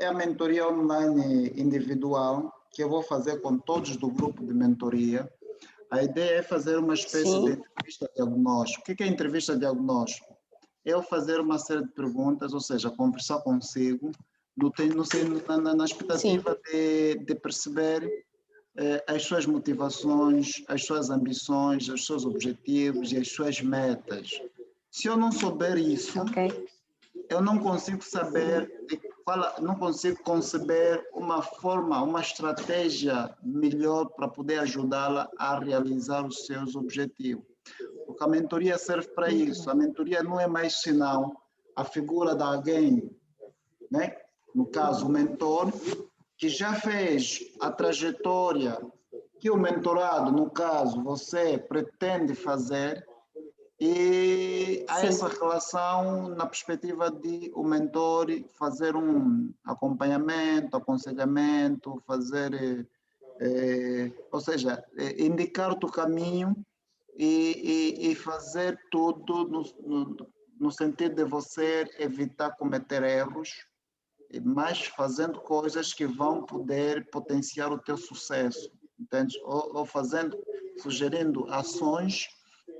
é a mentoria online individual que eu vou fazer com todos do grupo de mentoria. A ideia é fazer uma espécie de entrevista diagnóstico. O que é entrevista diagnóstico? É eu fazer uma série de perguntas, ou seja, conversar consigo, na expectativa de perceber as suas motivações, as suas ambições, os seus objetivos e as suas metas. Se eu não souber isso, eu não consigo saber, não consigo conceber uma forma, uma estratégia melhor para poder ajudá-la a realizar os seus objetivos. Porque a mentoria serve para isso. A mentoria não é mais senão a figura de alguém, né? No caso, o mentor, que já fez a trajetória que o mentorado, no caso, você pretende fazer, e há essa relação na perspectiva de o mentor fazer um acompanhamento, aconselhamento, fazer, ou seja, indicar-te o caminho e fazer tudo no sentido de você evitar cometer erros, mas fazendo coisas que vão poder potenciar o teu sucesso, entende? Ou sugerindo ações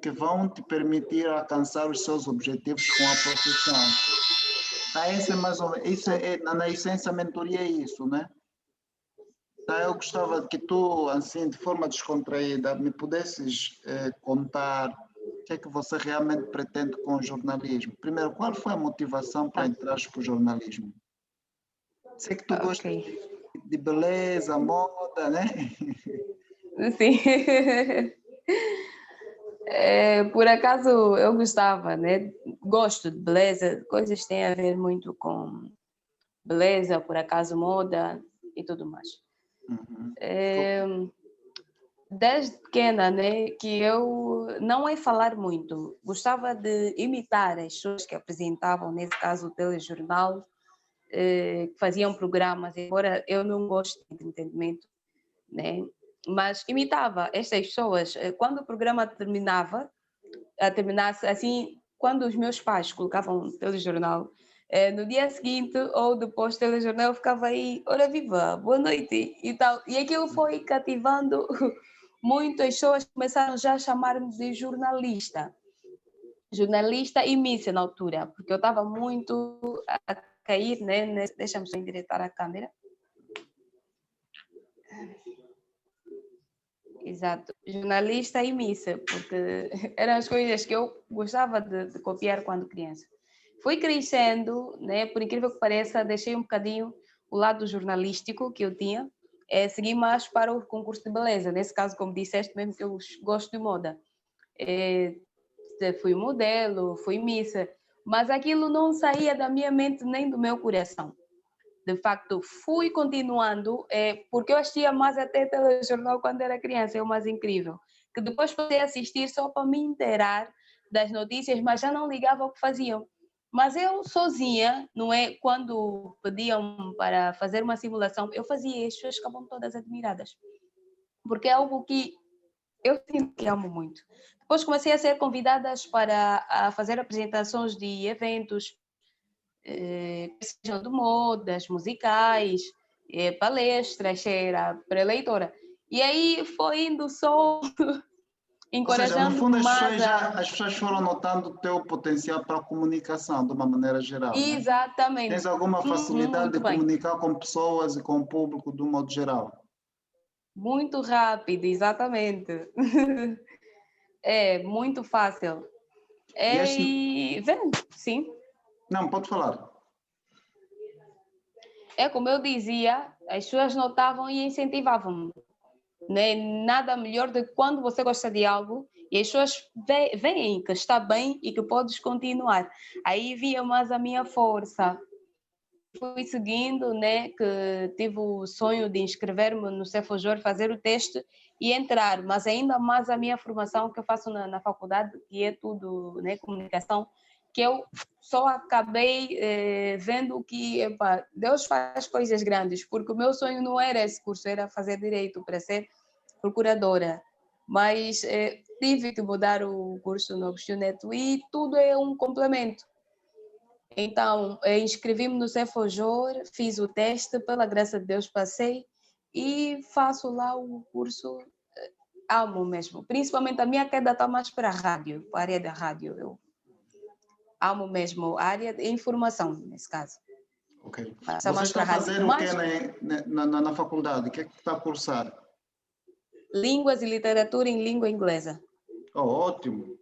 que vão te permitir alcançar os seus objetivos com a profissão. Tá, esse é mais ou menos, na essência, a mentoria é isso, né? Tá, eu gostava que tu, assim, de forma descontraída, me pudesses contar o que é que você realmente pretende com o jornalismo. Primeiro, qual foi a motivação para entrar para o jornalismo? Sei que tu gosta de beleza, moda, né? Sim. Por acaso eu gostava, né? Gosto de beleza, coisas que têm a ver muito com beleza, por acaso moda e tudo mais. Desde pequena, né, que eu não é falar muito, gostava de imitar as pessoas que apresentavam, nesse caso o telejornal, que faziam programas, embora eu não goste de entretenimento, né? Mas imitava estas pessoas. Quando o programa terminasse assim, quando os meus pais colocavam o telejornal, no dia seguinte ou depois do telejornal eu ficava aí, ora viva, boa noite e tal. E aquilo foi cativando muito, as pessoas começaram já a chamar-me de jornalista e missa na altura, porque eu estava muito a cair, né? Deixa-me só endireitar a câmera. Exato, jornalista e missa, porque eram as coisas que eu gostava de copiar quando criança. Fui crescendo, né? Por incrível que pareça, deixei um bocadinho o lado jornalístico que eu tinha, segui mais para o concurso de beleza. Nesse caso, como disseste mesmo, que eu gosto de moda. Fui modelo, fui missa, mas aquilo não saía da minha mente nem do meu coração. De facto, fui continuando, porque eu assistia mais até telejornal quando era criança, é o mais incrível, que depois passei a assistir só para me inteirar das notícias, mas já não ligava ao que faziam. Mas eu sozinha, não é? Quando pediam para fazer uma simulação, eu fazia e as pessoas ficavam todas admiradas, porque é algo que eu sinto que amo muito. Depois comecei a ser convidadas para fazer apresentações de eventos, sejam de modas, musicais, palestras, era pré-leitora. E aí foi indo só Ou seja, no encorajando fundo, mais as pessoas foram notando o teu potencial para a comunicação, de uma maneira geral, né? Exatamente. Tens alguma facilidade Muito de bem. comunicar com pessoas e com o público, de um modo geral? Muito rápido, exatamente. É muito fácil. Vendo, sim. Não, pode falar. É como eu dizia, as pessoas notavam e incentivavam-me. Né? Nada melhor do que quando você gosta de algo e as pessoas veem que está bem e que podes continuar. Aí via mais a minha força. Fui seguindo, né, que tive o sonho de inscrever-me no Cefojor, fazer o teste e entrar, mas ainda mais a minha formação que eu faço na faculdade, que é tudo, né, comunicação, que eu só acabei vendo que epa, Deus faz coisas grandes, porque o meu sonho não era esse curso, era fazer direito para ser procuradora, mas tive que mudar o curso no Opcioneto e tudo é um complemento. Então, inscrevi-me no Cefojor, fiz o teste, pela graça de Deus passei e faço lá o curso. Amo mesmo, principalmente a minha queda está mais para a rádio, para a área da rádio. Eu amo mesmo a área de informação, nesse caso. Ok. Passa Você mais está para a a rádio. fazer o Mas, quê na faculdade? O que é que está a cursar? línguas e literatura em língua inglesa. Oh, ótimo,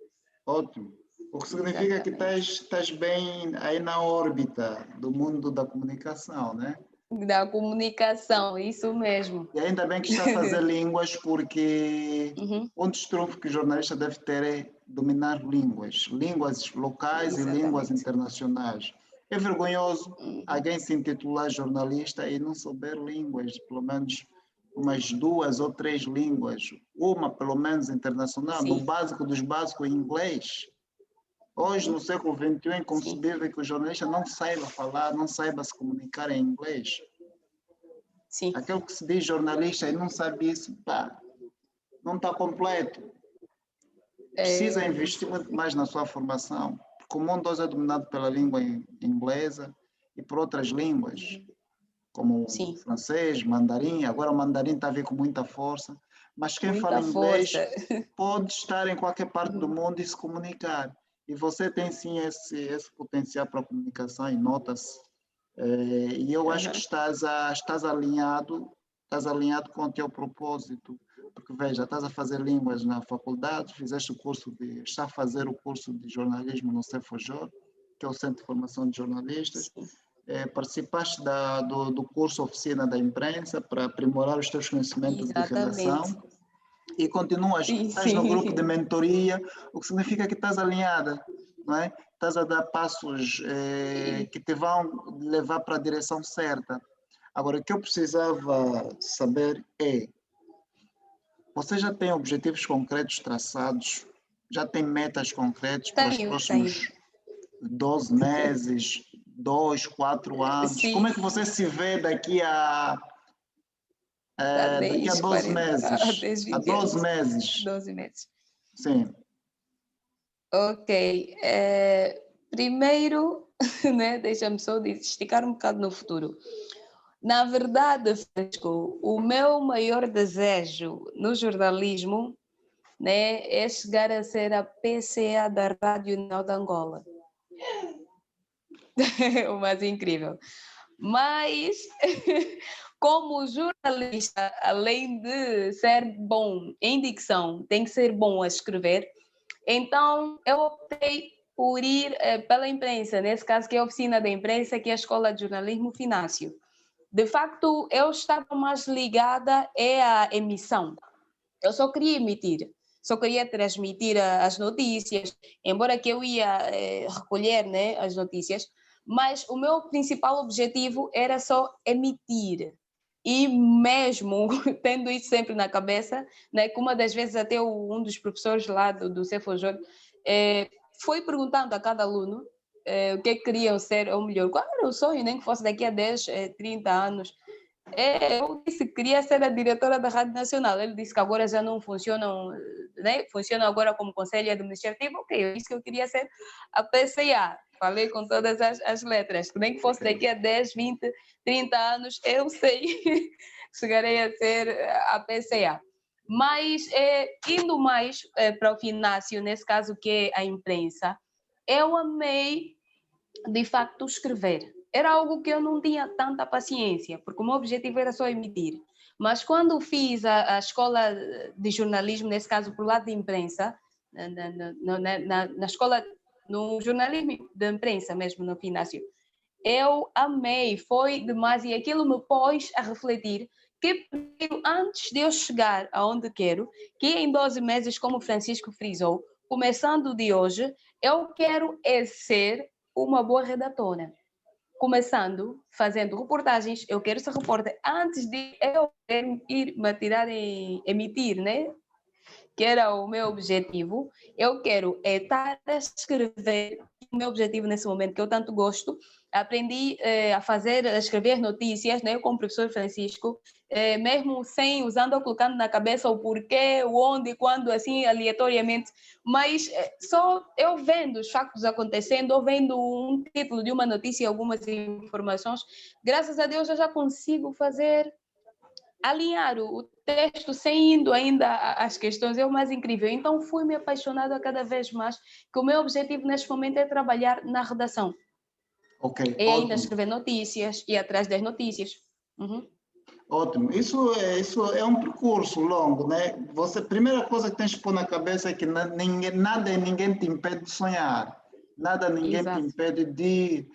ótimo. O que significa que estás bem aí na órbita do mundo da comunicação, né? Da comunicação, isso mesmo. E ainda bem que está a fazer línguas, porque Uhum, um dos trunfos que o jornalista deve ter é dominar línguas locais e línguas exatamente. internacionais. É vergonhoso Uhum, alguém se intitular jornalista e não souber línguas, pelo menos umas 2 ou 3 línguas, uma pelo menos internacional, no sim, básico dos básicos em inglês. Hoje, no século XXI, é sim, inconcebível que o jornalista não saiba falar, não saiba se comunicar em inglês. sim. Aquele que se diz jornalista e não sabe isso, pá, não está completo. Precisa investir muito mais na sua formação, porque o mundo hoje é dominado pela língua inglesa e por outras línguas, como o Sim, francês, mandarim. Agora o mandarim está a vir com muita força, mas quem fala muita inglês força. pode estar em qualquer parte do mundo e se comunicar. E você tem sim esse potencial para a comunicação e nota-se. E eu acho que Uhum. estás alinhado com o teu propósito, porque veja, estás a fazer línguas na faculdade, está a fazer o curso de jornalismo no Cefojor, que é o Centro de Formação de Jornalistas. Sim, Participaste do curso Oficina da Imprensa para aprimorar os teus conhecimentos de exatamente. redação e continuas, Sim, estás no grupo de sim. mentoria, o que significa que estás alinhada, não é? Estás a dar passos Sim. que te vão levar para a direção certa. Agora, o que eu precisava saber é, você já tem objetivos concretos traçados? Já tem metas concretas para os Tenho, tenho. próximos 12 meses, 2, 4 anos? Como Sim, é que você se vê daqui a 10, 12 40, meses? 10, A 20 12 anos. meses, 12 meses. sim. Ok. Primeiro, né, deixa-me só esticar um bocado no futuro. Na verdade, Francisco, o meu maior desejo no jornalismo, né, é chegar a ser a PCA da Rádio Nacional de Angola. O mais incrível. Mas, como jornalista, além de ser bom em dicção, tem que ser bom a escrever, então eu optei por ir pela imprensa, nesse caso que é a oficina da imprensa, que é a Escola de Jornalismo Finácio. De facto, eu estava mais ligada à emissão. Eu só queria emitir, só queria transmitir as notícias, embora que eu ia recolher, né, as notícias, mas o meu principal objetivo era só emitir. E mesmo tendo isso sempre na cabeça, né, que uma das vezes até um dos professores lá do Cefojor foi perguntando a cada aluno o que queriam ser, ou melhor, qual era o sonho, nem que fosse daqui a 10, 30 anos. Eu disse que queria ser a diretora da Rádio Nacional. Ele disse que agora já não funcionam, né? Funciona agora como conselho administrativo. Ok, eu disse que eu queria ser a PCA. Falei com todas as letras. Nem que fosse daqui a 10, 20, 30 anos, eu sei que chegarei a ser a PCA. Mas, indo mais para o Finácio, nesse caso que é a imprensa, eu amei, de facto, escrever. Era algo que eu não tinha tanta paciência, porque o meu objetivo era só emitir. Mas quando fiz a escola de jornalismo, nesse caso, por lado de imprensa, na escola, no jornalismo de imprensa mesmo, no Finácio, eu amei, foi demais, e aquilo me pôs a refletir que antes de eu chegar aonde quero, que em 12 meses, como o Francisco frisou, começando de hoje, eu quero ser uma boa redatora. Começando, fazendo reportagens, eu quero ser repórter antes de eu ir me atirar em emitir, né? Que era o meu objetivo. Eu quero estar a escrever, o meu objetivo nesse momento, que eu tanto gosto, aprendi a escrever notícias, né, com o professor Francisco, mesmo sem usando ou colocando na cabeça o porquê, o onde, quando, assim, aleatoriamente, mas só eu vendo os factos acontecendo, ou vendo um título de uma notícia e algumas informações, graças a Deus eu já consigo alinhar o texto sem indo ainda às questões, é o mais incrível. Então fui me apaixonando a cada vez mais, que o meu objetivo neste momento é trabalhar na redação. Ok, E ainda ótimo. escrever notícias, e atrás das notícias. Uhum. Ótimo. Isso é um percurso longo, né? Você, a primeira coisa que tens que pôr na cabeça é que nada e ninguém te impede de sonhar. Nada ninguém te Exato. impede de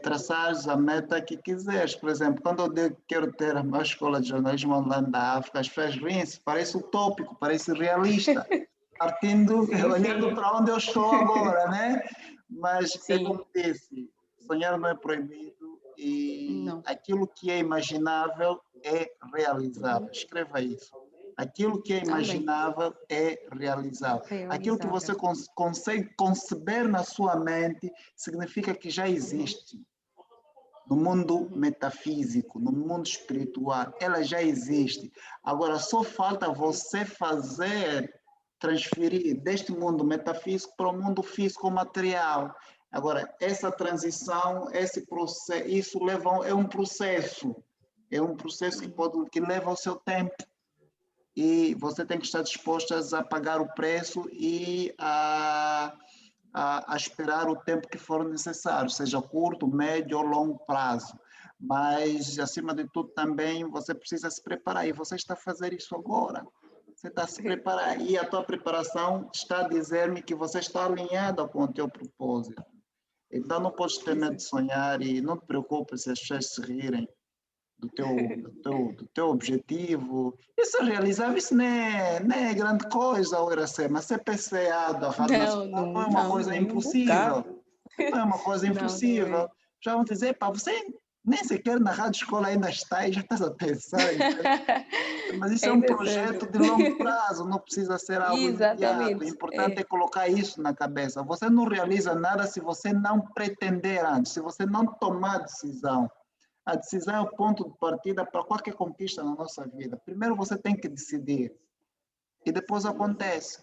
traçares a meta que quiseres. Por exemplo, quando eu digo que quero ter a maior escola de jornalismo online da África, as pessoas riem-se, parece utópico, parece realista, partindo, Sim, olhando sim. para onde eu estou agora, né? Mas é Sim. como disse, sonhar não é proibido e Não. aquilo que é imaginável é realizável. Uhum. Escreva isso. Aquilo que é Também. imaginável é realizável. Aquilo que Realizável. você consegue conceber na sua mente significa que já existe. No mundo Uhum. metafísico, no mundo espiritual, ela já existe. Agora, só falta você fazer, transferir deste mundo metafísico para o mundo físico-material. Agora, essa transição, esse processo, isso leva, é um processo que leva o seu tempo e você tem que estar disposto a pagar o preço e a esperar o tempo que for necessário, seja curto, médio ou longo prazo. Mas, acima de tudo, também você precisa se preparar e você está a fazer isso agora. Você está a se preparar e a tua preparação está a dizer-me que você está alinhada com o teu propósito. Então, não podes ter medo de sonhar e não te preocupes se as pessoas se rirem do teu objetivo. Isso é realizável, isso não é grande coisa, Iracema. Ser PCA da Rádio Não, Nacional não, não é uma não, coisa nem um impossível. bocado. Não é uma coisa Não, não impossível. é. Já vão dizer, pá, você nem sequer na rádio escola ainda está e já estás a pensar em ser. Mas isso é um Ainda é cedo. projeto de longo prazo, não precisa ser algo imediato. O Exatamente. importante é É. colocar isso na cabeça. Você não realiza nada se você não pretender antes, se você não tomar decisão. A decisão é o ponto de partida para qualquer conquista na nossa vida. Primeiro você tem que decidir e depois acontece.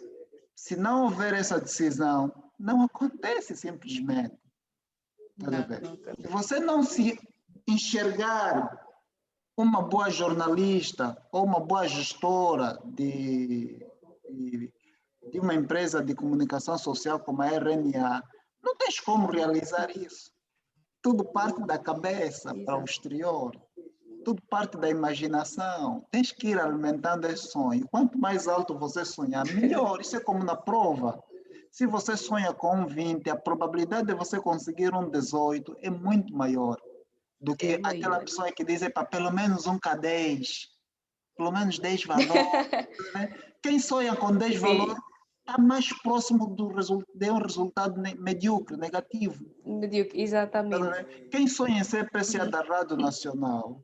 Se não houver essa decisão, não acontece simplesmente. Estás a Não, ver? não Se acontece. você não se enxergar uma boa jornalista ou uma boa gestora de uma empresa de comunicação social como a RNA, não tens como realizar isso. Tudo parte da cabeça para o Exato. exterior. Tudo parte da imaginação. Tens que ir alimentando esse sonho. Quanto mais alto você sonhar, melhor. Isso é como na prova. Se você sonha com um 20, a probabilidade de você conseguir um 18 é muito maior do É que aquela maior. pessoa que diz, para pelo menos um K10, pelo menos 10 valores. Né? Quem sonha com 10 valores Sim, está mais próximo de um resultado medíocre, negativo. medíocre, exatamente. Quem sonha em ser PCA Uhum. da Rádio Nacional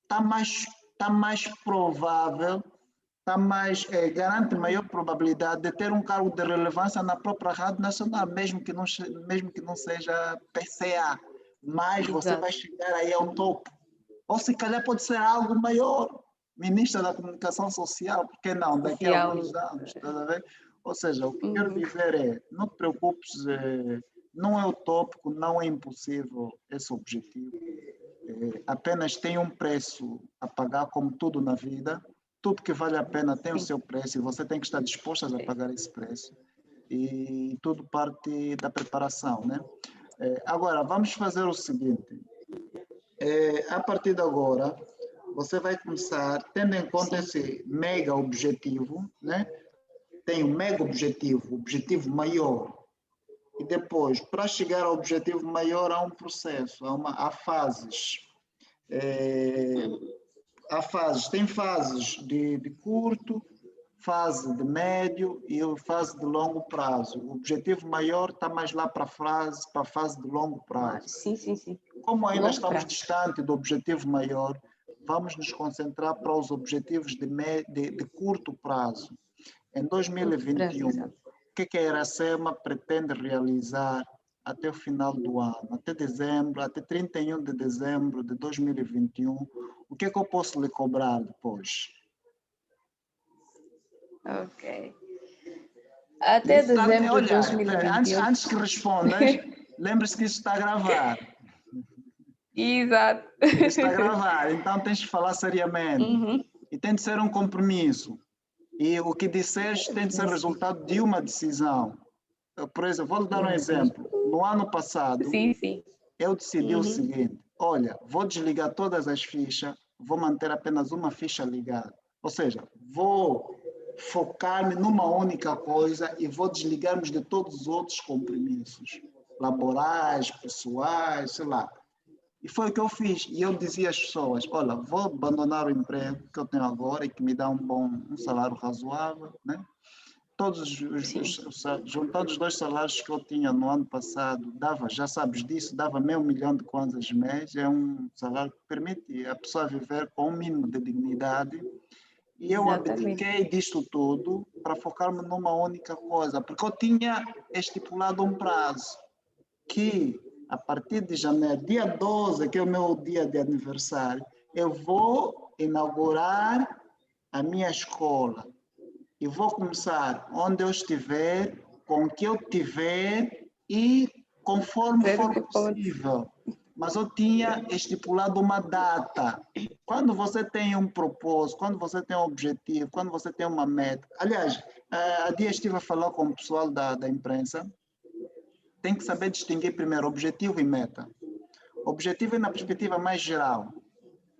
tá mais provável, garante maior probabilidade de ter um cargo de relevância na própria Rádio Nacional, mesmo que não seja PCA, mas você vai Exato. chegar aí ao topo. Ou se calhar pode ser algo maior, ministra da Comunicação Social, por que não? Daqui a alguns Social. anos, tá a ver? Ou seja, o que eu quero Uhum. dizer é, não te preocupes, não é utópico, não é impossível esse objetivo. Apenas tem um preço a pagar, como tudo na vida. Tudo que vale a pena tem o Sim. seu preço e você tem que estar disposto a É. pagar esse preço. E tudo parte da preparação, né? Agora, vamos fazer o seguinte. A partir de agora, você vai começar, tendo em conta Sim. esse mega objetivo, né? Tem um mega objetivo, objetivo maior. E depois, para chegar ao objetivo maior, há um processo, há fases. Uhum. Tem fases de curto, fase de médio e fase de longo prazo. O objetivo maior está mais lá para a fase de longo prazo. Sim, sim, sim. Como ainda Longo estamos prazo. distante do objetivo maior, vamos nos concentrar para os objetivos de curto prazo. Em Curto prazo, 2021, exato. o que a Iracema pretende realizar até o final do ano, até dezembro, até 31 de dezembro de 2021, o que é que eu posso lhe cobrar depois? Ok. Até dezembro de Olha, 2021. antes que respondas, lembre-se que isso está a gravar. Exato. Está a gravar, então tens de falar seriamente. Uhum. E tem de ser um compromisso. E o que disseres tem de ser Sim, resultado de uma decisão. Por exemplo, vou lhe dar um sim. exemplo. No ano passado, Sim, sim. eu decidi o Uhum. seguinte: olha, vou desligar todas as fichas, vou manter apenas uma ficha ligada. Ou seja, vou focar-me numa única coisa e vou desligar-me de todos os outros compromissos laborais, pessoais, sei lá. E foi o que eu fiz. E eu dizia às pessoas: olha, vou abandonar o emprego que eu tenho agora e que me dá um salário razoável, né? Sim, Juntando os dois salários que eu tinha no ano passado, dava, já sabes disso, dava meio milhão de kwanzas mês, é um salário que permite a pessoa viver com um mínimo de dignidade. E eu exatamente. abdiquei disto tudo para focar-me numa única coisa, porque eu tinha estipulado um prazo, que a partir de janeiro, dia 12, que é o meu dia de aniversário, eu vou inaugurar a minha escola e vou começar onde eu estiver, com o que eu tiver e conforme Ver o for que pode. possível. Mas eu tinha estipulado uma data. Quando você tem um propósito, quando você tem um objetivo, quando você tem uma meta. Aliás, há dias estive a falar com o pessoal da imprensa. Tem que saber distinguir primeiro objetivo e meta. Objetivo é na perspectiva mais geral.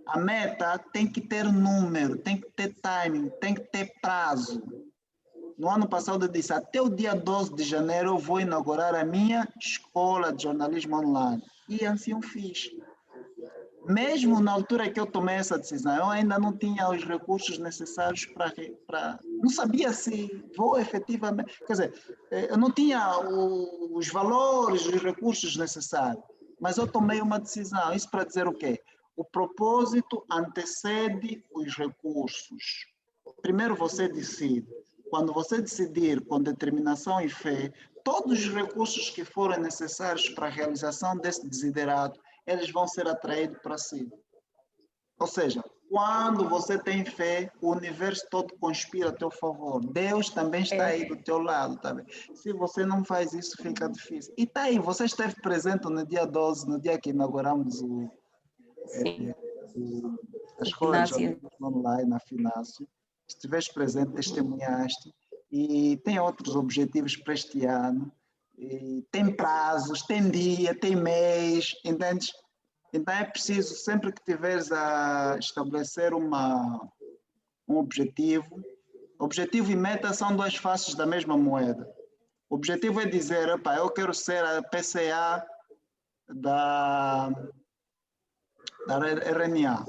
A meta tem que ter número, tem que ter timing, tem que ter prazo. No ano passado eu disse, até o dia 12 de janeiro eu vou inaugurar a minha escola de jornalismo online. E assim eu fiz. Mesmo na altura que eu tomei essa decisão, eu ainda não tinha os recursos necessários para. Não sabia se vou efetivamente. Quer dizer, eu não tinha os valores, os recursos necessários, mas eu tomei uma decisão. Isso para dizer o quê? O propósito antecede os recursos. Primeiro você decide. Quando você decidir com determinação e fé, todos os recursos que forem necessários para a realização desse desiderato, eles vão ser atraídos para si. Ou seja, quando você tem fé, o universo todo conspira a teu favor. Deus também está aí do teu lado, tá bem? Se você não faz isso, fica difícil. E tá aí, você esteve presente no dia 12, no dia que inauguramos Sim, a o escola de ginásio. jornalismo online, na Finácio. Estiveste presente, testemunhaste e tem outros objetivos para este ano. E tem prazos, tem dia, tem mês, entendes? Então é preciso, sempre que tiveres a estabelecer um objetivo, objetivo e meta são duas faces da mesma moeda. O objetivo é dizer, opa, eu quero ser a PCA da RNA.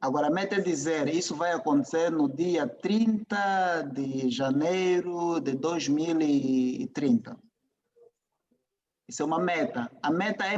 Agora, a meta é dizer, isso vai acontecer no dia 30 de janeiro de 2030. Isso é uma meta. A meta é